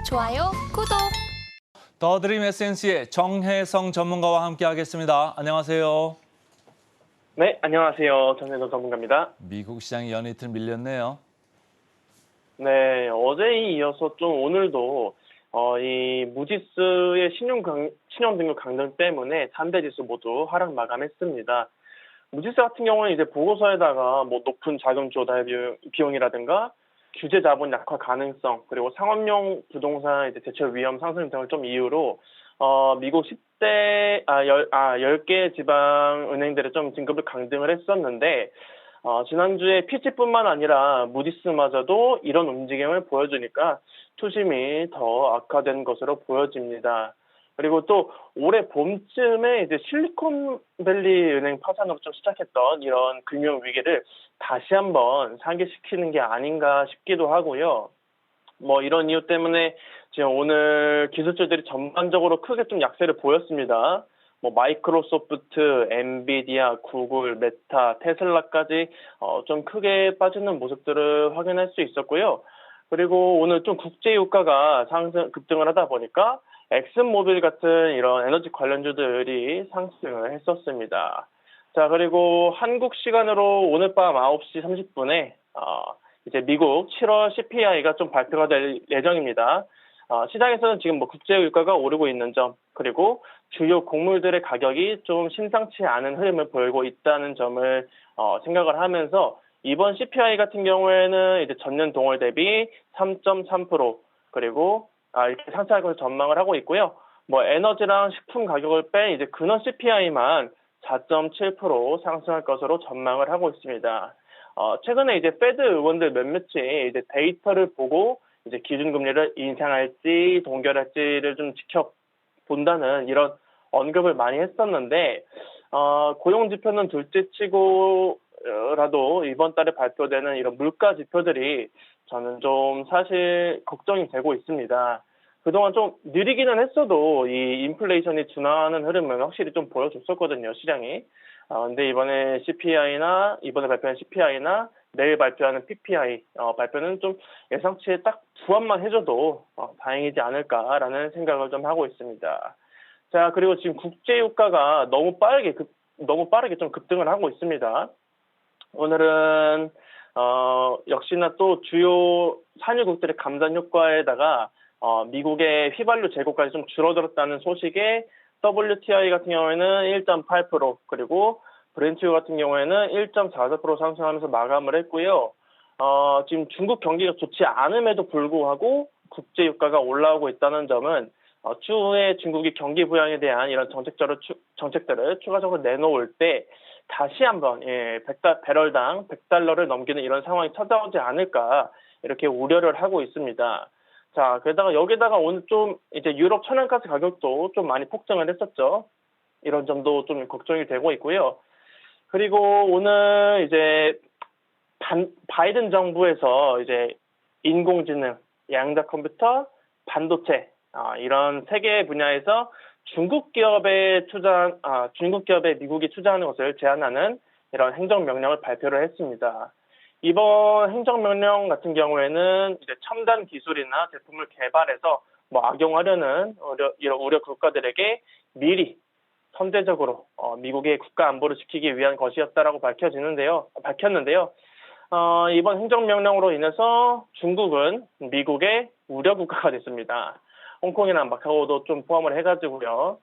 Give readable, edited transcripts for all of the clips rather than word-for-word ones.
좋아요, 구독. 더 드림 에센스의 정혜성 전문가와 함께하겠습니다. 안녕하세요. 네, 안녕하세요. 정혜성 전문가입니다. 미국 시장이 연이틀 밀렸네요. 네, 어제에 이어서 좀 오늘도 이 무지수의 신용등급 강등 때문에 3대 지수 모두 하락 마감했습니다. 무지수 같은 경우는 이제 보고서에다가 뭐 높은 자금 조달 비용이라든가 규제 자본 약화 가능성, 그리고 상업용 부동산 이제 대출 위험 상승 등을 좀 이유로 미국 10개 지방 은행들의 좀 등급을 강등을 했었는데 지난주에 피치뿐만 아니라 무디스마저도 이런 움직임을 보여주니까 투심이 더 악화된 것으로 보여집니다. 그리고 또 올해 봄쯤에 이제 실리콘밸리 은행 파산으로 좀 시작했던 이런 금융 위기를 다시 한번 상기시키는 게 아닌가 싶기도 하고요. 뭐 이런 이유 때문에 지금 오늘 기술주들이 전반적으로 크게 좀 약세를 보였습니다. 뭐 마이크로소프트, 엔비디아, 구글, 메타, 테슬라까지 좀 크게 빠지는 모습들을 확인할 수 있었고요. 그리고 오늘 좀 국제 유가가 급등을 하다 보니까 엑슨모빌 같은 이런 에너지 관련주들이 상승을 했었습니다. 자, 그리고 한국 시간으로 오늘 밤 9시 30분에 이제 미국 7월 CPI가 좀 발표가 될 예정입니다. 시장에서는 지금 뭐 국제 유가가 오르고 있는 점, 그리고 주요 곡물들의 가격이 좀 심상치 않은 흐름을 보이고 있다는 점을 생각을 하면서 이번 CPI 같은 경우에는 이제 전년 동월 대비 3.3%, 그리고 이렇게 상승할 것을 전망을 하고 있고요. 뭐 에너지랑 식품 가격을 뺀 이제 근원 CPI만 4.7% 상승할 것으로 전망을 하고 있습니다. 최근에 이제 페드 의원들 몇몇이 이제 데이터를 보고 이제 기준금리를 인상할지 동결할지를 좀 지켜본다는 이런 언급을 많이 했었는데, 고용 지표는 둘째치고라도 이번 달에 발표되는 이런 물가 지표들이 저는 좀 사실 걱정이 되고 있습니다. 그동안 좀 느리기는 했어도 이 인플레이션이 둔화하는 흐름을 확실히 좀 보여줬었거든요, 시장이. 근데 이번에 발표한 CPI나 내일 발표하는 PPI 발표는 좀 예상치에 딱 부합만 해줘도 다행이지 않을까라는 생각을 좀 하고 있습니다. 자, 그리고 지금 국제 유가가 너무 빠르게 좀 급등을 하고 있습니다. 오늘은 역시나 또 주요 산유국들의 감산 효과에다가 미국의 휘발유 재고까지 좀 줄어들었다는 소식에 WTI 같은 경우에는 1.8%, 그리고 브렌트유 같은 경우에는 1.44% 상승하면서 마감을 했고요. 지금 중국 경기가 좋지 않음에도 불구하고 국제 유가가 올라오고 있다는 점은 추후에 중국이 경기 부양에 대한 이런 정책들을 추가적으로 내놓을 때 다시 한번 배럴당 $100를 넘기는 이런 상황이 찾아오지 않을까, 이렇게 우려를 하고 있습니다. 자, 게다가 여기다가 오늘 좀 이제 유럽 천연가스 가격도 좀 많이 폭등을 했었죠. 이런 점도 좀 걱정이 되고 있고요. 그리고 오늘 이제 바이든 정부에서 이제 인공지능, 양자 컴퓨터, 반도체 이런 세 개 분야에서 중국 기업에 미국이 투자하는 것을 제한하는 이런 행정명령을 발표를 했습니다. 이번 행정명령 같은 경우에는 이제 첨단 기술이나 제품을 개발해서 악용하려는 이런 우려 국가들에게 미리 선제적으로 미국의 국가 안보를 지키기 위한 것이었다라고 밝혔는데요. 이번 행정명령으로 인해서 중국은 미국의 우려 국가가 됐습니다. 홍콩이나 마카오도 좀 포함을 해가지고요.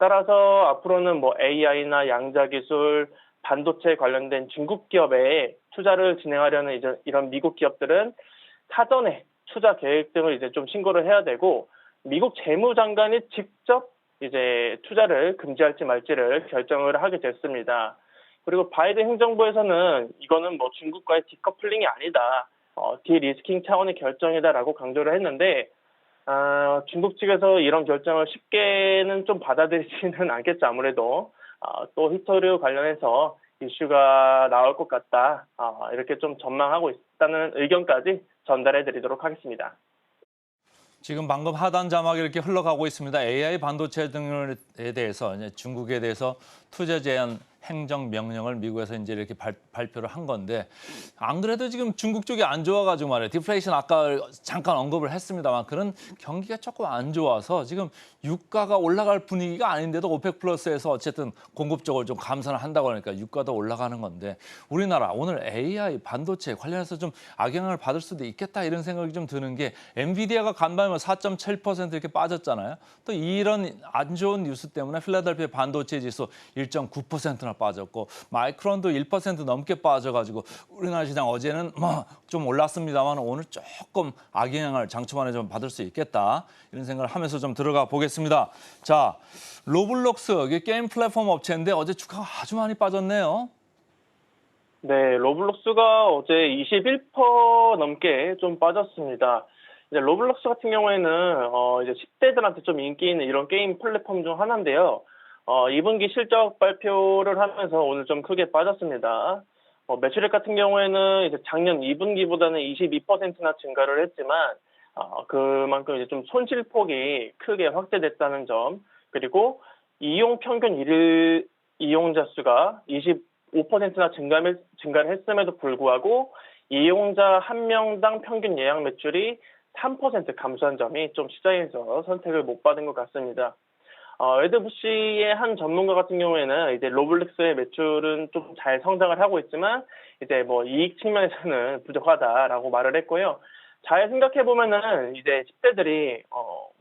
따라서 앞으로는 AI나 양자기술, 반도체 관련된 중국 기업에 투자를 진행하려는 이런 미국 기업들은 사전에 투자 계획 등을 이제 좀 신고를 해야 되고, 미국 재무장관이 직접 이제 투자를 금지할지 말지를 결정을 하게 됐습니다. 그리고 바이든 행정부에서는 이거는 중국과의 디커플링이 아니다, 디리스킹 차원의 결정이다라고 강조를 했는데, 중국 측에서 이런 결정을 쉽게는 좀 받아들이지는 않겠죠. 아무래도 또 히토류 관련해서 이슈가 나올 것 같다, 이렇게 좀 전망하고 있다는 의견까지 전달해 드리도록 하겠습니다. 지금 방금 하단 자막이 이렇게 흘러가고 있습니다. AI 반도체 등에 대해서 이제 중국에 대해서 투자 제한 행정 명령을 미국에서 이제 이렇게 발표를 한 건데 안 그래도 지금 중국 쪽이 안 좋아가지고 말이에요. 디플레이션 아까 잠깐 언급을 했습니다만 그런 경기가 조금 안 좋아서 지금 유가가 올라갈 분위기가 아닌데도 오펙 플러스에서 어쨌든 공급적으로 좀 감산을 한다고 하니까 유가도 올라가는 건데 우리나라 오늘 AI 반도체 관련해서 좀 악영향을 받을 수도 있겠다 이런 생각이 좀 드는 게 엔비디아가 간밤에 4.7% 이렇게 빠졌잖아요. 또 이런 안 좋은 뉴스 때문에 필라델피아 반도체 지수 1.9%나 빠졌고 마이크론도 1% 넘게 빠져가지고 우리나라 시장 어제는 뭐 좀 올랐습니다만 오늘 조금 악영향을 장초반에 좀 받을 수 있겠다 이런 생각을 하면서 좀 들어가 보겠습니다. 자, 로블록스 이게 게임 플랫폼 업체인데 어제 주가가 아주 많이 빠졌네요. 네, 로블록스가 어제 21% 넘게 좀 빠졌습니다. 이제 로블록스 같은 경우에는 이제 10대들한테 좀 인기 있는 이런 게임 플랫폼 중 하나인데요. 2분기 실적 발표를 하면서 오늘 좀 크게 빠졌습니다. 매출액 같은 경우에는 이제 작년 2분기보다는 22%나 증가를 했지만 그만큼 이제 좀 손실폭이 크게 확대됐다는 점, 그리고 이용 평균 일일 이용자 수가 25%나 증가를 했음에도 불구하고 이용자 한 명당 평균 예약 매출이 3% 감소한 점이 좀 시장에서 선택을 못 받은 것 같습니다. 에드부시의 한 전문가 같은 경우에는 이제 로블록스의 매출은 좀 잘 성장을 하고 있지만 이제 뭐 이익 측면에서는 부족하다라고 말을 했고요. 잘 생각해 보면은 이제 10대들이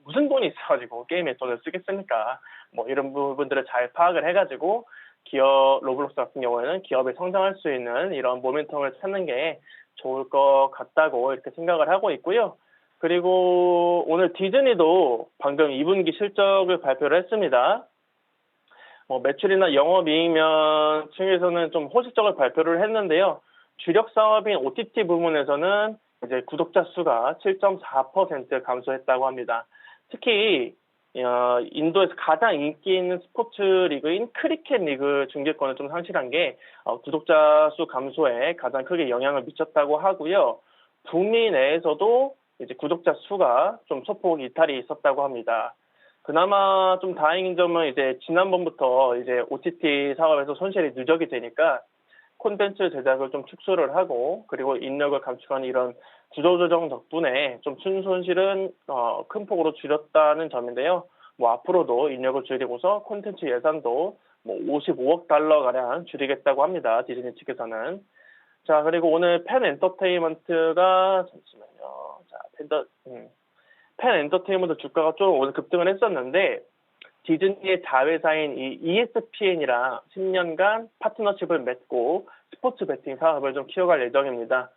무슨 돈이 있어가지고 게임에 돈을 쓰겠습니까? 뭐 이런 부분들을 잘 파악을 해가지고 로블록스 같은 경우에는 기업이 성장할 수 있는 이런 모멘텀을 찾는 게 좋을 것 같다고 이렇게 생각을 하고 있고요. 그리고 오늘 디즈니도 방금 2분기 실적을 발표를 했습니다. 매출이나 영업이익면 층에서는 좀 호실적을 발표를 했는데요. 주력 사업인 OTT 부문에서는 이제 구독자 수가 7.4% 감소했다고 합니다. 특히 인도에서 가장 인기 있는 스포츠 리그인 크리켓 리그 중계권을 좀 상실한 게 구독자 수 감소에 가장 크게 영향을 미쳤다고 하고요. 북미 내에서도 이제 구독자 수가 좀 소폭 이탈이 있었다고 합니다. 그나마 좀 다행인 점은 이제 지난번부터 이제 OTT 사업에서 손실이 누적이 되니까 콘텐츠 제작을 좀 축소를 하고 그리고 인력을 감축하는 이런 구조조정 덕분에 좀 순손실은 큰 폭으로 줄였다는 점인데요. 뭐 앞으로도 인력을 줄이고서 콘텐츠 예산도 뭐 55억 달러 가량 줄이겠다고 합니다. 디즈니 측에서는. 자, 그리고 오늘 펜 엔터테인먼트가 잠시만요. 자, 펜 엔터테인먼트 주가가 좀 오늘 급등을 했었는데 디즈니의 자회사인 이 ESPN이랑 10년간 파트너십을 맺고 스포츠 베팅 사업을 좀 키워갈 예정입니다.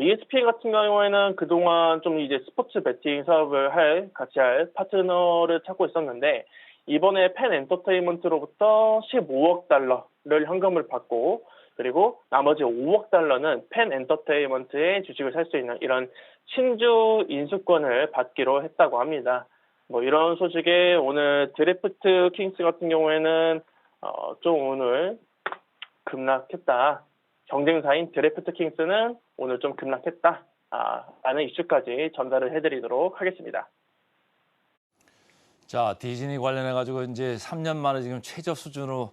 ESPN 같은 경우에는 그동안 좀 이제 스포츠 베팅 사업을 같이 할 파트너를 찾고 있었는데 이번에 펜 엔터테인먼트로부터 15억 달러를 현금을 받고 그리고 나머지 5억 달러는 펜 엔터테인먼트의 주식을 살 수 있는 이런 신주 인수권을 받기로 했다고 합니다. 뭐 이런 소식에 오늘 드래프트 킹스 같은 경우에는 좀 오늘 급락했다. 경쟁사인 드래프트 킹스는 오늘 좀 급락했다. 라는 이슈까지 전달을 해드리도록 하겠습니다. 자, 디즈니 관련해가지고 이제 3년 만에 지금 최저 수준으로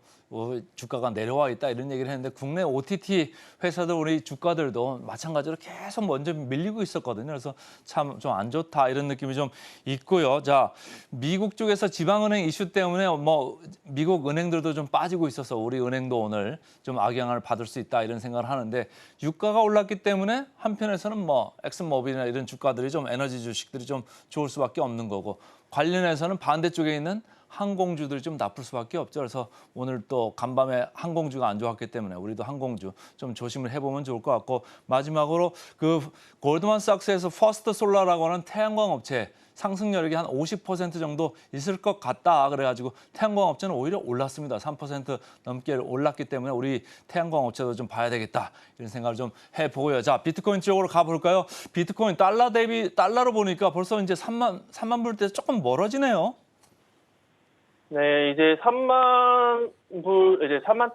주가가 내려와 있다 이런 얘기를 했는데 국내 OTT 회사들 우리 주가들도 마찬가지로 계속 먼저 밀리고 있었거든요. 그래서 참 좀 안 좋다 이런 느낌이 좀 있고요. 자, 미국 쪽에서 지방은행 이슈 때문에 뭐 미국 은행들도 좀 빠지고 있어서 우리 은행도 오늘 좀 악영향을 받을 수 있다 이런 생각을 하는데 유가가 올랐기 때문에 한편에서는 뭐 엑슨모빌이나 이런 주가들이 좀 에너지 주식들이 좀 좋을 수밖에 없는 거고 관련해서는 반대쪽에 있는 항공주들이 좀 나쁠 수밖에 없죠. 그래서 오늘 또 간밤에 항공주가 안 좋았기 때문에 우리도 항공주 좀 조심을 해보면 좋을 것 같고 마지막으로 그 골드만삭스에서 퍼스트 솔라라고 하는 태양광 업체 상승률이 한 50% 정도 있을 것 같다. 그래가지고 태양광 업체는 오히려 올랐습니다. 3% 넘게 올랐기 때문에 우리 태양광 업체도 좀 봐야 되겠다. 이런 생각을 좀 해보고요. 자, 비트코인 쪽으로 가볼까요? 비트코인 달러 대비 달러로 보니까 벌써 이제 3만 불대 조금 멀어지네요. 네, 이제 3만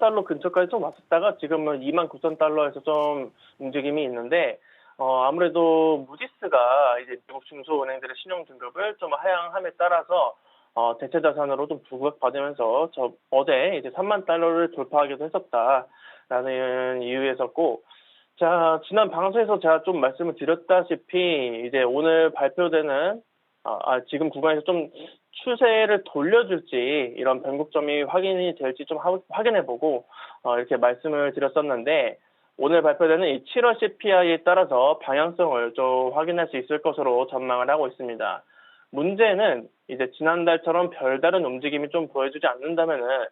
달러 근처까지 좀 왔었다가 지금은 2만 9천 달러에서 좀 움직임이 있는데, 아무래도 무디스가 이제 미국 중소은행들의 신용 등급을 좀 하향함에 따라서 대체 자산으로 좀 부각받으면서 어제 이제 3만 달러를 돌파하기도 했었다라는 이유였었고, 자, 지난 방송에서 제가 좀 말씀을 드렸다시피 이제 오늘 발표되는 지금 구간에서 좀 추세를 돌려줄지 이런 변곡점이 확인이 될지 좀 확인해보고 이렇게 말씀을 드렸었는데, 오늘 발표되는 이 7월 CPI에 따라서 방향성을 좀 확인할 수 있을 것으로 전망을 하고 있습니다. 문제는 이제 지난달처럼 별다른 움직임이 좀 보여주지 않는다면은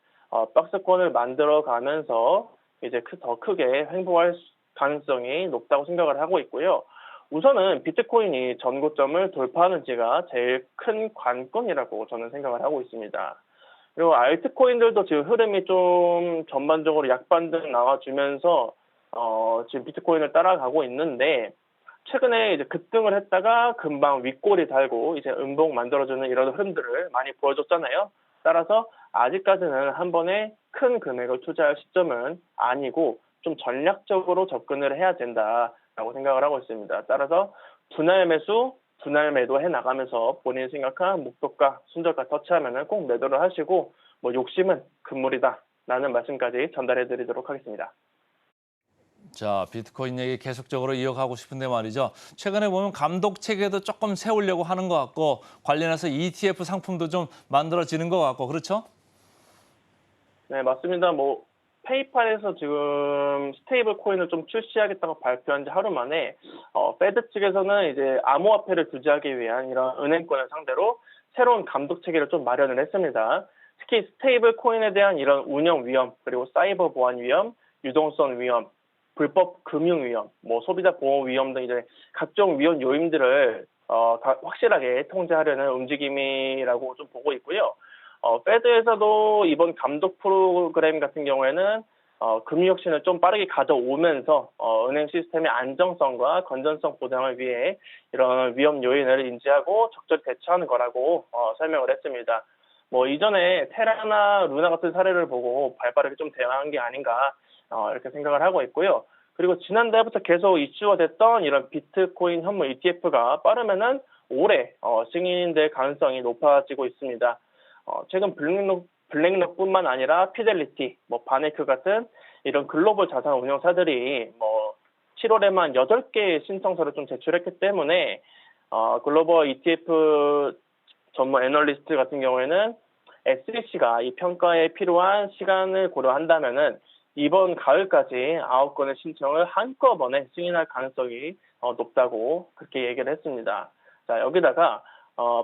박스권을 만들어가면서 이제 더 크게 횡보할 가능성이 높다고 생각을 하고 있고요. 우선은 비트코인이 전고점을 돌파하는지가 제일 큰 관건이라고 저는 생각을 하고 있습니다. 그리고 알트코인들도 지금 흐름이 좀 전반적으로 약반등 나와주면서 지금 비트코인을 따라가고 있는데, 최근에 이제 급등을 했다가 금방 윗골이 달고 이제 음봉 만들어주는 이런 흐름들을 많이 보여줬잖아요. 따라서 아직까지는 한 번에 큰 금액을 투자할 시점은 아니고 좀 전략적으로 접근을 해야 된다라고 생각을 하고 있습니다. 따라서 분할 매수, 분할 매도 해 나가면서 본인이 생각한 목표가, 순저가 터치하면은 꼭 매도를 하시고, 뭐 욕심은 금물이다라는 말씀까지 전달해 드리도록 하겠습니다. 자, 비트코인 얘기 계속적으로 이어가고 싶은데 말이죠. 최근에 보면 감독 체계도 조금 세우려고 하는 것 같고 관련해서 ETF 상품도 좀 만들어지는 것 같고 그렇죠? 네, 맞습니다. 뭐 페이팔에서 지금 스테이블 코인을 좀 출시하겠다고 발표한 지 하루 만에 페드 측에서는 이제 암호화폐를 규제하기 위한 이런 은행권을 상대로 새로운 감독 체계를 좀 마련을 했습니다. 특히 스테이블 코인에 대한 이런 운영 위험, 그리고 사이버 보안 위험, 유동성 위험, 불법 금융 위험, 뭐 소비자 보호 위험 등 이제 각종 위험 요인들을 확실하게 통제하려는 움직임이라고 좀 보고 있고요. 페드에서도 이번 감독 프로그램 같은 경우에는 금융 혁신을 좀 빠르게 가져오면서 은행 시스템의 안정성과 건전성 보장을 위해 이런 위험 요인을 인지하고 적절히 대처하는 거라고 설명을 했습니다. 뭐 이전에 테라나 루나 같은 사례를 보고 발빠르게 좀 대응한 게 아닌가 이렇게 생각을 하고 있고요. 그리고 지난달부터 계속 이슈가 됐던 이런 비트코인 현물 ETF가 빠르면은 올해 승인될 가능성이 높아지고 있습니다. 최근 블랙록뿐만 아니라 피델리티, 뭐 바네크 같은 이런 글로벌 자산 운용사들이 뭐 7월에만 8개의 신청서를 좀 제출했기 때문에 글로벌 ETF 전문 애널리스트 같은 경우에는 SEC가 이 평가에 필요한 시간을 고려한다면은 이번 가을까지 9건의 신청을 한꺼번에 승인할 가능성이 높다고 그렇게 얘기를 했습니다. 자, 여기다가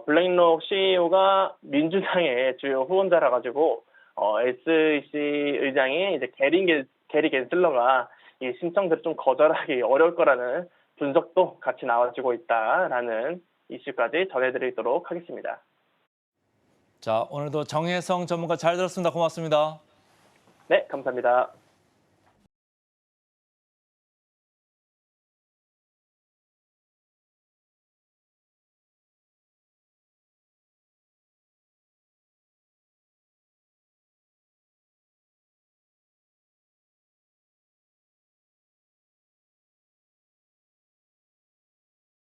블랙록 CEO가 민주당의 주요 후원자라 가지고 SEC 의장이 이제 게리 겐슬러가 이 신청들을 좀 거절하기 어려울 거라는 분석도 같이 나와주고 있다라는 이슈까지 전해드리도록 하겠습니다. 자, 오늘도 정혜성 전문가 잘 들었습니다. 고맙습니다. 네, 감사합니다.